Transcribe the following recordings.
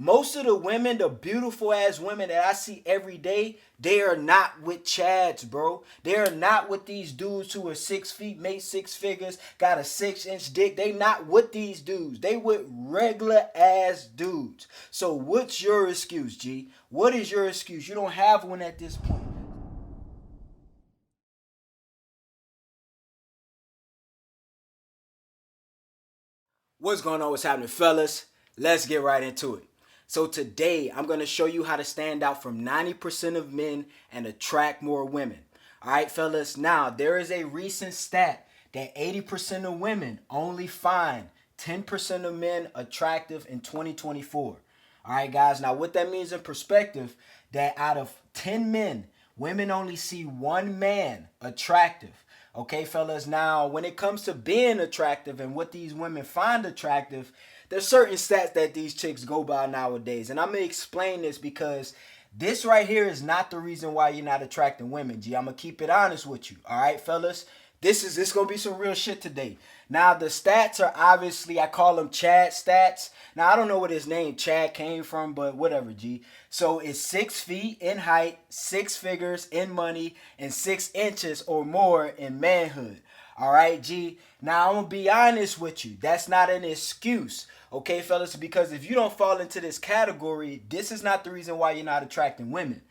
Most of the women, the beautiful ass women that I see every day, they are not with Chads, bro. They are not with these dudes who are 6 feet, made six figures, got a 6 inch dick. They not with these dudes. They with regular ass dudes. So what's your excuse, G? What is your excuse? You don't have one at this point. What's going on? What's happening, fellas? Let's get right into it. So today I'm going to show you how to stand out from 90% of men and attract more women. All right, fellas. Now, there is a recent stat that 80% of women only find 10% of men attractive in 2024. All right, guys. Now, what that means in perspective, that out of 10 men, women only see one man attractive. Okay, fellas. Now, when it comes to being attractive and what these women find attractive, there's certain stats that these chicks go by nowadays. And I'm going to explain this because this right here is not the reason why you're not attracting women, G. I'm going to keep it honest with you. All right, fellas? This going to be some real shit today. Now, the stats are obviously, I call them Chad stats. Now, I don't know what his name Chad came from, but whatever, G. So, it's 6 feet in height, six figures in money, and 6 inches or more in manhood. All right, G. Now, I'm going to be honest with you. That's not an excuse. Okay, fellas, because if you don't fall into this category, this is not the reason why you're not attracting women.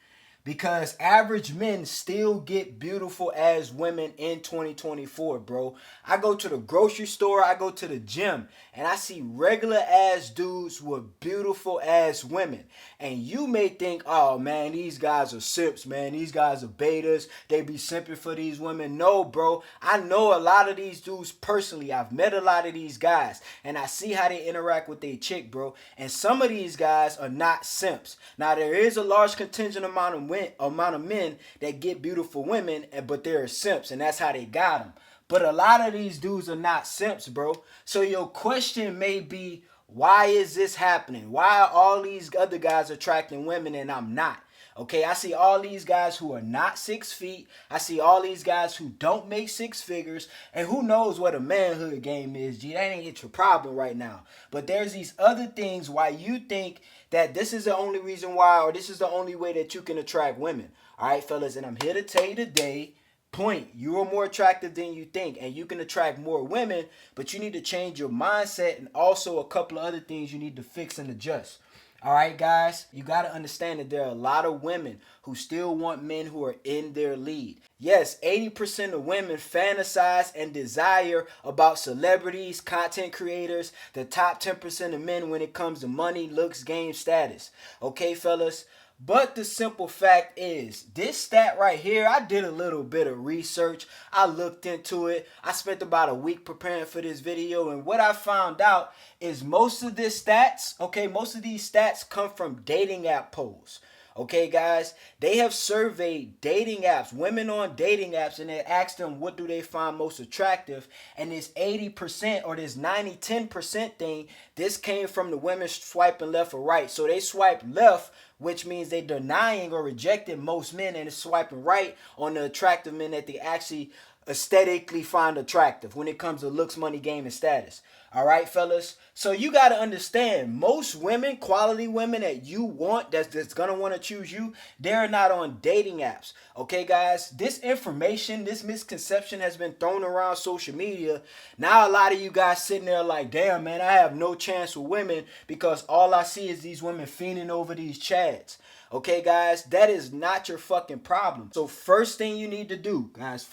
Because average men still get beautiful as women in 2024, bro. I go to the grocery store, I go to the gym, and I see regular ass dudes with beautiful ass women. And you may think, oh man, these guys are simps, man. These guys are betas. They be simping for these women. No, bro. I know a lot of these dudes personally. I've met a lot of these guys, and I see how they interact with their chick, bro. And some of these guys are not simps. Now, there is a large contingent amount of men that get beautiful women, but they're simps, and that's how they got them. But a lot of these dudes are not simps, bro. So your question may be, why is this happening? Why are all these other guys attracting women and I'm not? Okay, I see all these guys who are not 6 feet. I see all these guys who don't make six figures. And who knows what a manhood game is, G. That ain't your problem right now. But there's these other things why you think that this is the only reason why, or this is the only way that you can attract women. All right, fellas, and I'm here to tell you today, point, you are more attractive than you think, and you can attract more women, but you need to change your mindset and also a couple of other things you need to fix and adjust. All right, guys, you got to understand that there are a lot of women who still want men who are in their lead. Yes, 80% of women fantasize and desire about celebrities, content creators, the top 10% of men when it comes to money, looks, game, status. Okay, fellas? But the simple fact is, this stat right here, I did a little bit of research. I looked into it. I spent about a week preparing for this video. And what I found out is most of these stats come from dating app polls. Okay, guys, they have surveyed dating apps, women on dating apps, and they asked them what do they find most attractive. And this 80% or this 90-10% thing, this came from the women swiping left or right. So they swipe left, which means they're denying or rejecting most men, and it's swiping right on the attractive men that they actually aesthetically find attractive when it comes to looks, money, game, and status. All right, fellas? So you got to understand, most women, quality women that you want, that's going to want to choose you, they're not on dating apps. Okay, guys? This information, this misconception has been thrown around social media. Now a lot of you guys sitting there like, damn, man, I have no chance with women because all I see is these women fiending over these chads. Okay, guys, that is not your fucking problem. So first thing you need to do, guys,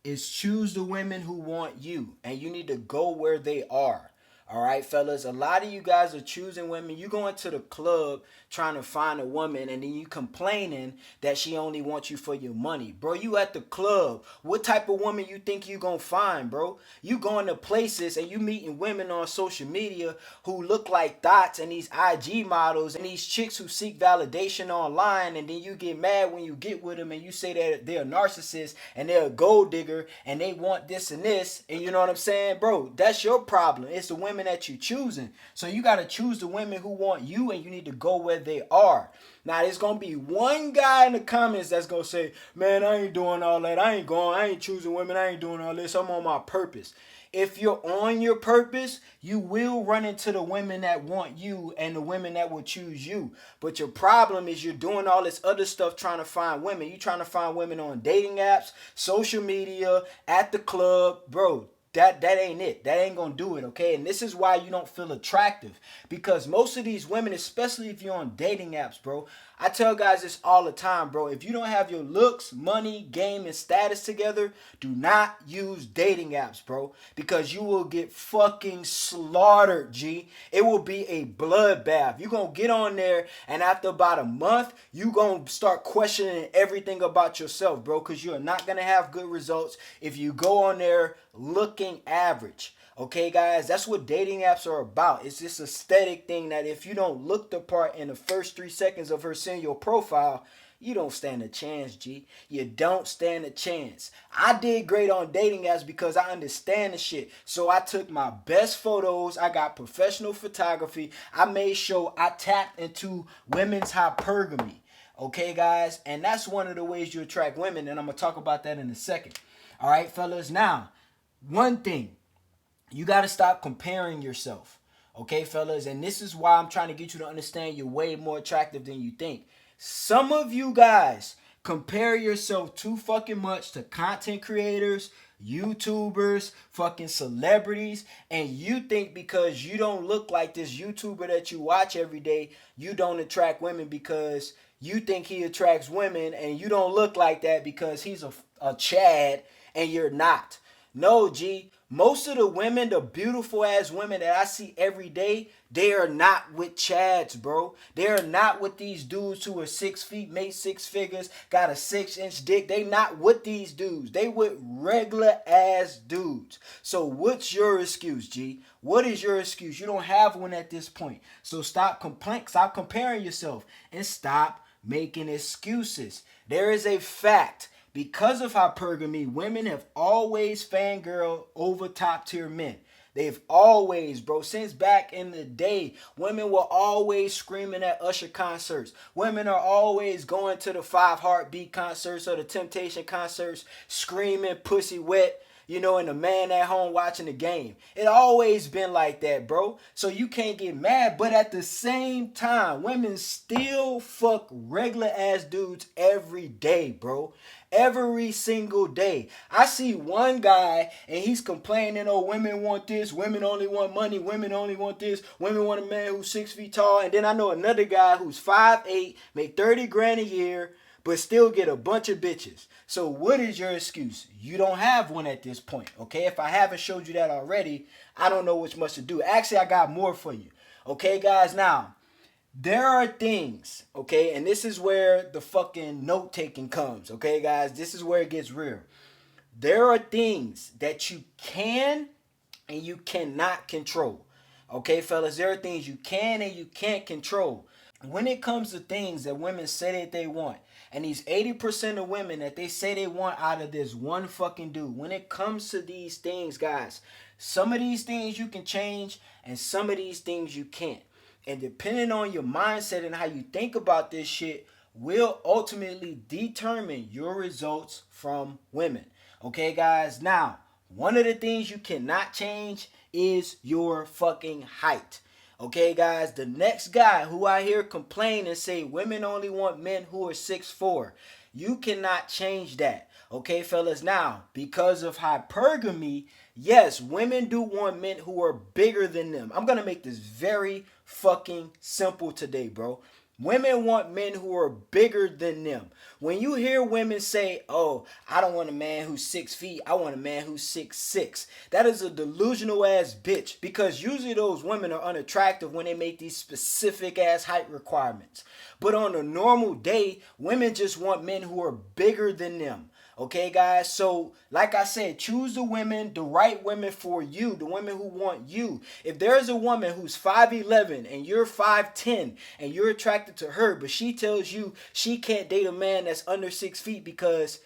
is choose the women who want you, and you need to go where they are. All right, fellas, a lot of you guys are choosing women. You going to the club trying to find a woman, and then you complaining that she only wants you for your money. Bro, you at the club. What type of woman you think you going to find, bro? You going to places and you meeting women on social media who look like dots and these IG models and these chicks who seek validation online, and then you get mad when you get with them and you say that they're a narcissist and they're a gold digger and they want this and this, and you know what I'm saying? Bro, that's your problem. It's the women that you choosing. So you got to choose the women who want you, and you need to go where they are. Now, there's going to be one guy in the comments that's going to say, man, I ain't doing all that. I ain't choosing women. I ain't doing all this. I'm on my purpose. If you're on your purpose, you will run into the women that want you and the women that will choose you. But your problem is you're doing all this other stuff trying to find women. You're trying to find women on dating apps, social media, at the club. Bro, that ain't it. That ain't gonna do it, okay? And this is why you don't feel attractive. Because most of these women, especially if you're on dating apps, bro, I tell guys this all the time, bro. If you don't have your looks, money, game, and status together, do not use dating apps, bro. Because you will get fucking slaughtered, G. It will be a bloodbath. You're gonna get on there, and after about a month, you gonna start questioning everything about yourself, bro. Because you're not gonna have good results if you go on there looking average. Okay, guys, that's what dating apps are about. It's this aesthetic thing that if you don't look the part in the first 3 seconds of her seeing your profile, you don't stand a chance, G. You don't stand a chance. I did great on dating apps because I understand the shit. So I took my best photos. I got professional photography. I made sure I tapped into women's hypergamy. Okay, guys? And that's one of the ways you attract women, and I'm going to talk about that in a second. All right, fellas? Now, one thing. You got to stop comparing yourself. Okay, fellas? And this is why I'm trying to get you to understand you're way more attractive than you think. Some of you guys compare yourself too fucking much to content creators, YouTubers, fucking celebrities, and you think because you don't look like this YouTuber that you watch every day, you don't attract women because you think he attracts women, and you don't look like that because he's a Chad and you're not. No, G. Most of the women, the beautiful ass women that I see every day, they are not with Chads, bro. They are not with these dudes who are 6 feet, made 6 figures, got a 6-inch dick. They not with these dudes. They with regular ass dudes. So what's your excuse, G? What is your excuse? You don't have one at this point. So stop comparing yourself, and stop making excuses. There is a fact. Because of hypergamy, women have always fangirl over top tier men. They've always, bro, since back in the day, women were always screaming at Usher concerts. Women are always going to the 5 Heartbeat concerts or the Temptation concerts, screaming pussy wet, and the man at home watching the game. It always been like that, bro. So you can't get mad. But at the same time, women still fuck regular ass dudes every day, bro. Every single day. I see one guy and he's complaining, oh, women want this, women only want money, women only want this, women want a man who's 6 feet tall. And then I know another guy who's 5'8", make 30 grand a year, but still get a bunch of bitches. So what is your excuse? You don't have one at this point, okay? If I haven't showed you that already, I don't know which much to do. Actually, I got more for you. Okay, guys? Now, there are things, okay? And this is where the fucking note-taking comes, okay, guys? This is where it gets real. There are things that you can and you cannot control. Okay, fellas? There are things you can and you can't control. When it comes to things that women say that they want, and these 80% of women that they say they want out of this one fucking dude, when it comes to these things, guys, some of these things you can change and some of these things you can't. And depending on your mindset and how you think about this shit will ultimately determine your results from women. Okay, guys? Now, one of the things you cannot change is your fucking height. Okay, guys, the next guy who I hear complain and say women only want men who are 6'4", you cannot change that. Okay, fellas? Now, because of hypergamy, yes, women do want men who are bigger than them. I'm going to make this very fucking simple today, bro. Women want men who are bigger than them. When you hear women say, oh, I don't want a man who's 6 feet, I want a man who's 6'6", that is a delusional ass bitch, because usually those women are unattractive when they make these specific ass height requirements. But on a normal day, women just want men who are bigger than them. Okay, guys? So, like I said, choose the right women for you, the women who want you. If there's a woman who's 5'11" and you're 5'10", and you're attracted to her, but she tells you she can't date a man that's under 6 feet because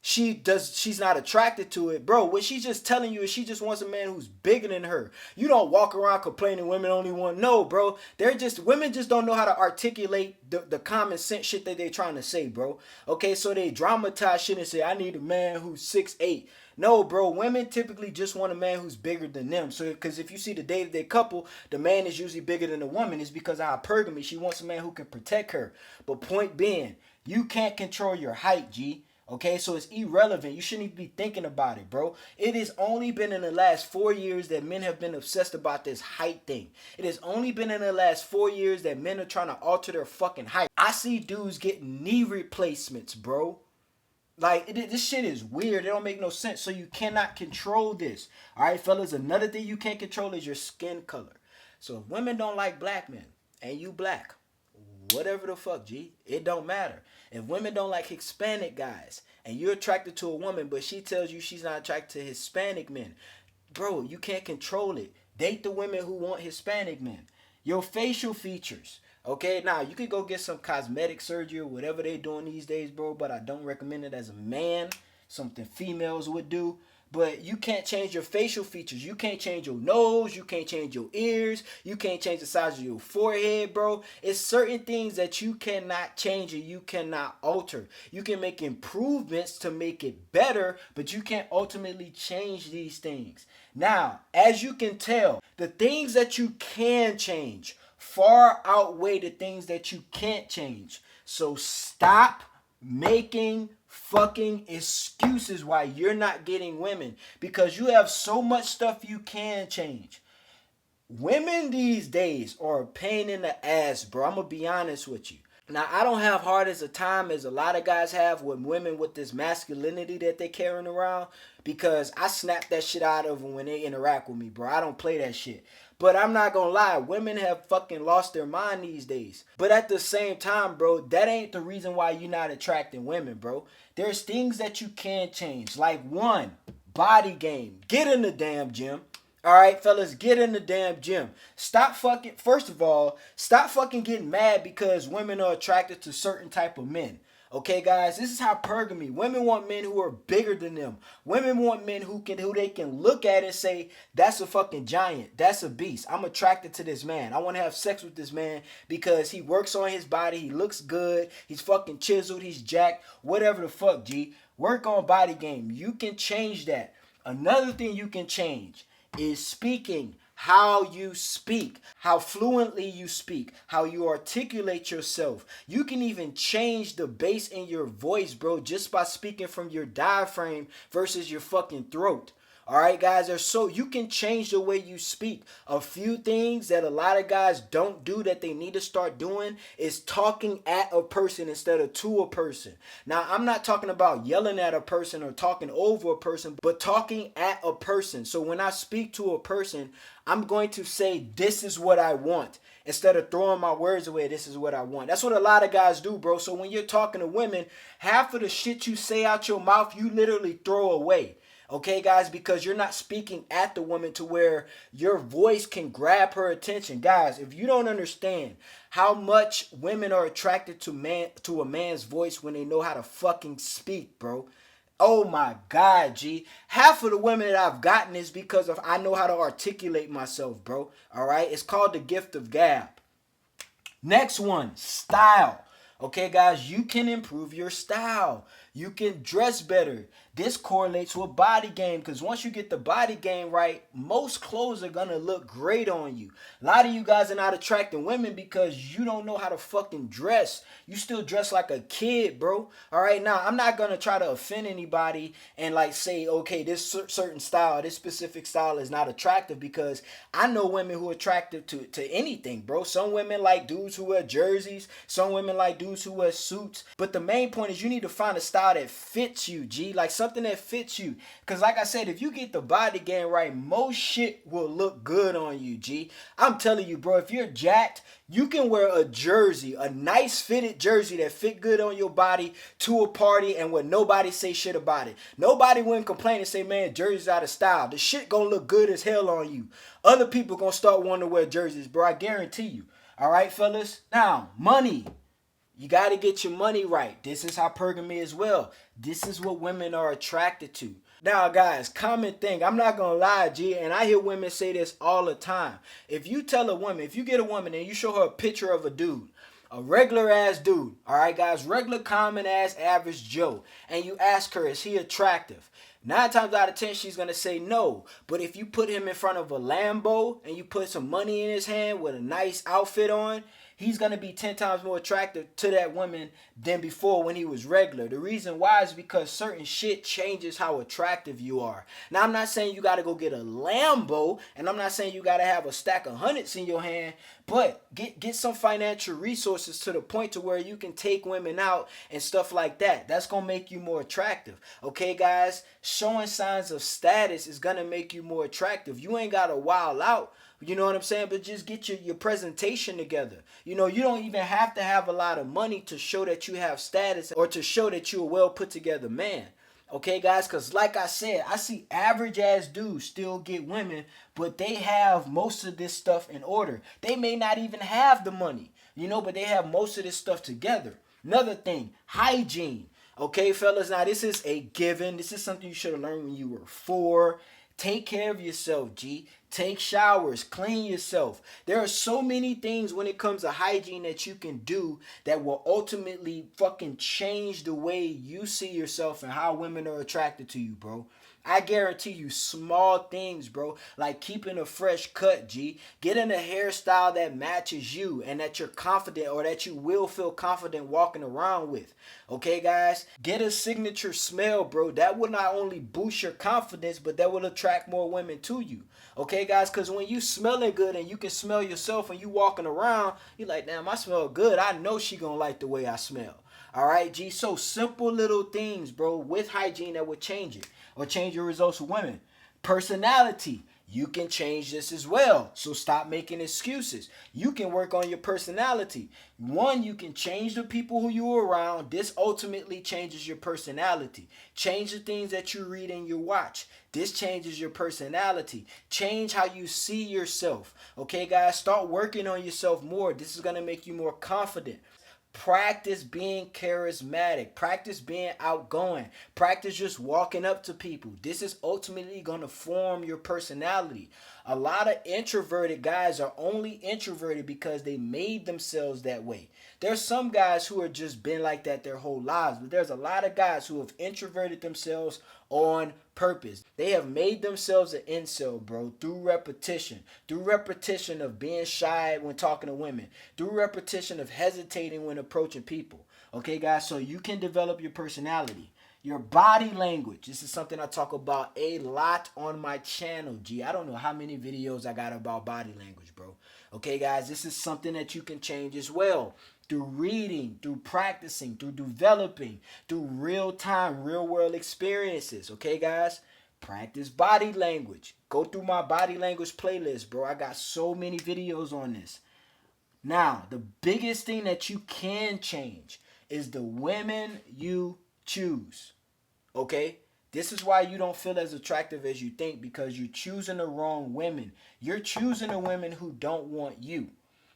she's not attracted to it, bro, what she's just telling you is she just wants a man who's bigger than her. You don't walk around complaining women only want, no, bro. Women just don't know how to articulate the common sense shit that they're trying to say, bro. Okay, so they dramatize shit and say, I need a man who's 6'8". No, bro, women typically just want a man who's bigger than them. So, because if you see the day-to-day couple, the man is usually bigger than the woman. It's because of hypergamy. She wants a man who can protect her. But point being, you can't control your height, G. Okay, so it's irrelevant. You shouldn't even be thinking about it, bro. It has only been in the last 4 years that men have been obsessed about this height thing. It has only been in the last 4 years that men are trying to alter their fucking height. I see dudes getting knee replacements, bro. Like, this shit is weird. It don't make no sense. So you cannot control this. All right, fellas, another thing you can't control is your skin color. So if women don't like black men and you black, whatever the fuck, G, it don't matter. If women don't like Hispanic guys and you're attracted to a woman but she tells you she's not attracted to Hispanic men, bro, you can't control it. Date the women who want Hispanic men. Your facial features. Okay, now you could go get some cosmetic surgery or whatever they doing these days, bro, but I don't recommend it as a man. Something females would do. But you can't change your facial features. You can't change your nose. You can't change your ears. You can't change the size of your forehead, bro. It's certain things that you cannot change and you cannot alter. You can make improvements to make it better, but you can't ultimately change these things. Now, as you can tell, the things that you can change far outweigh the things that you can't change. So stop making fucking excuses why you're not getting women, because you have so much stuff you can change. Women these days are a pain in the ass, bro. I'm gonna be honest with you. Now, I don't have hard as a time as a lot of guys have with women with this masculinity that they carrying around, because I snap that shit out of them when they interact with me, bro. I don't play that shit. But I'm not gonna lie, women have fucking lost their mind these days. But at the same time, bro, that ain't the reason why you're not attracting women, bro. There's things that you can change. Like, one, body game. Get in the damn gym. All right, fellas, get in the damn gym. Stop fucking, first of all, stop fucking getting mad because women are attracted to certain type of men. Okay, guys, this is hypergamy. Women want men who are bigger than them. Women want men who they can look at and say, that's a fucking giant. That's a beast. I'm attracted to this man. I want to have sex with this man because he works on his body. He looks good. He's fucking chiseled. He's jacked. Whatever the fuck, G. Work on body game. You can change that. Another thing you can change is speaking. How you speak, how fluently you speak, how you articulate yourself. You can even change the bass in your voice, bro, just by speaking from your diaphragm versus your fucking throat. All right, guys, you can change the way you speak. A few things that a lot of guys don't do that they need to start doing is talking at a person instead of to a person. Now, I'm not talking about yelling at a person or talking over a person, but talking at a person. So when I speak to a person, I'm going to say, this is what I want. Instead of throwing my words away, this is what I want. That's what a lot of guys do, bro. So when you're talking to women, half of the shit you say out your mouth, you literally throw away. Okay, guys, because you're not speaking at the woman to where your voice can grab her attention. Guys, if you don't understand how much women are attracted to a man's voice when they know how to fucking speak, bro. Oh my God, G. Half of the women that I've gotten is because of I know how to articulate myself, bro. All right? It's called the gift of gab. Next one, style. Okay, guys, you can improve your style. You can dress better. This correlates with body game, because once you get the body game right, most clothes are going to look great on you. A lot of you guys are not attracting women because you don't know how to fucking dress. You still dress like a kid, bro. All right, now, I'm not going to try to offend anybody and like say, okay, this certain style, this specific style is not attractive, because I know women who are attractive to anything, bro. Some women like dudes who wear jerseys. Some women like dudes who wear suits. But the main point is you need to find a style that fits you, G. Like something that fits you. Because like I said, if you get the body game right, most shit will look good on you, G. I'm telling you, bro, if you're jacked, you can wear a jersey, a nice fitted jersey that fit good on your body to a party and where nobody say shit about it. Nobody wouldn't complain and say, man, jersey's out of style. The shit gonna look good as hell on you. Other people gonna start wanting to wear jerseys, bro. I guarantee you. All right, fellas? Now, money. You got to get your money right. This is hypergamy as well. This is what women are attracted to. Now, guys, common thing. I'm not going to lie, G, and I hear women say this all the time. If you tell a woman, if you get a woman and you show her a picture of a dude, a regular ass dude, all right, guys, regular, common ass, average Joe, and you ask her, is he attractive? 9 times out of 10, she's going to say no. But if you put him in front of a Lambo and you put some money in his hand with a nice outfit on, he's going to be 10 times more attractive to that woman than before when he was regular. The reason why is because certain shit changes how attractive you are. Now, I'm not saying you got to go get a Lambo, and I'm not saying you got to have a stack of hundreds in your hand, but get some financial resources to the point to where you can take women out and stuff like that. That's going to make you more attractive. Okay, guys? Showing signs of status is going to make you more attractive. You ain't got to wild out. You know what I'm saying? But just get your presentation together. You know, you don't even have to have a lot of money to show that you have status or to show that you're a well put together man. Okay, guys? Because like I said, I see average ass dudes still get women, but they have most of this stuff in order. They may not even have the money, you know, but they have most of this stuff together. Another thing, hygiene. Okay, fellas, now this is a given. This is something you should have learned when you were 4. Take care of yourself, G. Take showers, clean yourself. There are so many things when it comes to hygiene that you can do that will ultimately fucking change the way you see yourself and how women are attracted to you, bro. I guarantee you small things, bro, like keeping a fresh cut, G. Getting a hairstyle that matches you and that you're confident or that you will feel confident walking around with. Okay, guys? Get a signature smell, bro. That will not only boost your confidence, but that will attract more women to you. Okay, guys? Because when you smelling good and you can smell yourself and you walking around, you're like, damn, I smell good. I know she gonna like the way I smell. All right, G? So simple little things, bro, with hygiene that would change it or change your results with women. Personality. You can change this as well. So stop making excuses. You can work on your personality. One, you can change the people who you're around. This ultimately changes your personality. Change the things that you read and you watch. This changes your personality. Change how you see yourself. Okay, guys? Start working on yourself more. This is going to make you more confident. Practice being charismatic. Practice being outgoing. Practice just walking up to people. This is ultimately going to form your personality. A lot of introverted guys are only introverted because they made themselves that way. There's some guys who have just been like that their whole lives, but there's a lot of guys who have introverted themselves on purpose. They have made themselves an incel, bro, through repetition. Through repetition of being shy when talking to women. Through repetition of hesitating when approaching people. Okay, guys, so you can develop your personality. Your body language. This is something I talk about a lot on my channel, G. I don't know how many videos I got about body language, bro. Okay, guys, this is something that you can change as well. Through reading, through practicing, through developing, through real-time, real-world experiences. Okay, guys? Practice body language. Go through my body language playlist, bro. I got so many videos on this. Now, the biggest thing that you can change is the women you choose. Okay? This is why you don't feel as attractive as you think, because you're choosing the wrong women. You're choosing the women who don't want you.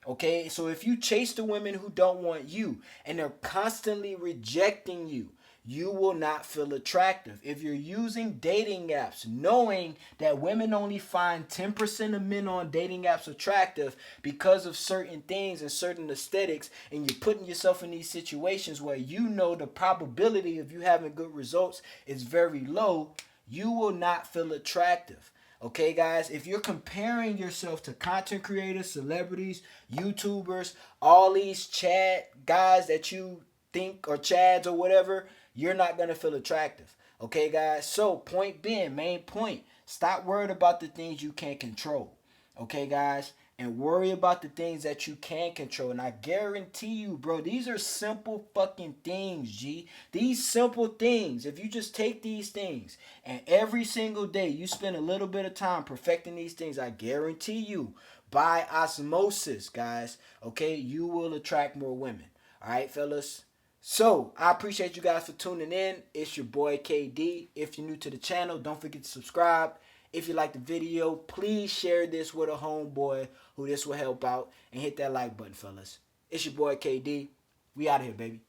Okay? So if you chase the women who don't want you and they're constantly rejecting you, you will not feel attractive. If you're using dating apps, knowing that women only find 10% of men on dating apps attractive because of certain things and certain aesthetics, and you're putting yourself in these situations where you know the probability of you having good results is very low, you will not feel attractive. Okay, guys, if you're comparing yourself to content creators, celebrities, YouTubers, all these Chad guys that you think or Chads or whatever, you're not going to feel attractive. Okay, guys? So, point being, main point, stop worrying about the things you can't control. Okay, guys? And worry about the things that you can control. And I guarantee you, bro, these are simple fucking things, G. These simple things, if you just take these things and every single day you spend a little bit of time perfecting these things, I guarantee you, by osmosis, guys, okay, you will attract more women. All right, fellas? So, I appreciate you guys for tuning in. It's your boy KD. If you're new to the channel, don't forget to subscribe. If you like the video, please share this with a homeboy who this will help out. And hit that like button, fellas. It's your boy KD. We out of here, baby.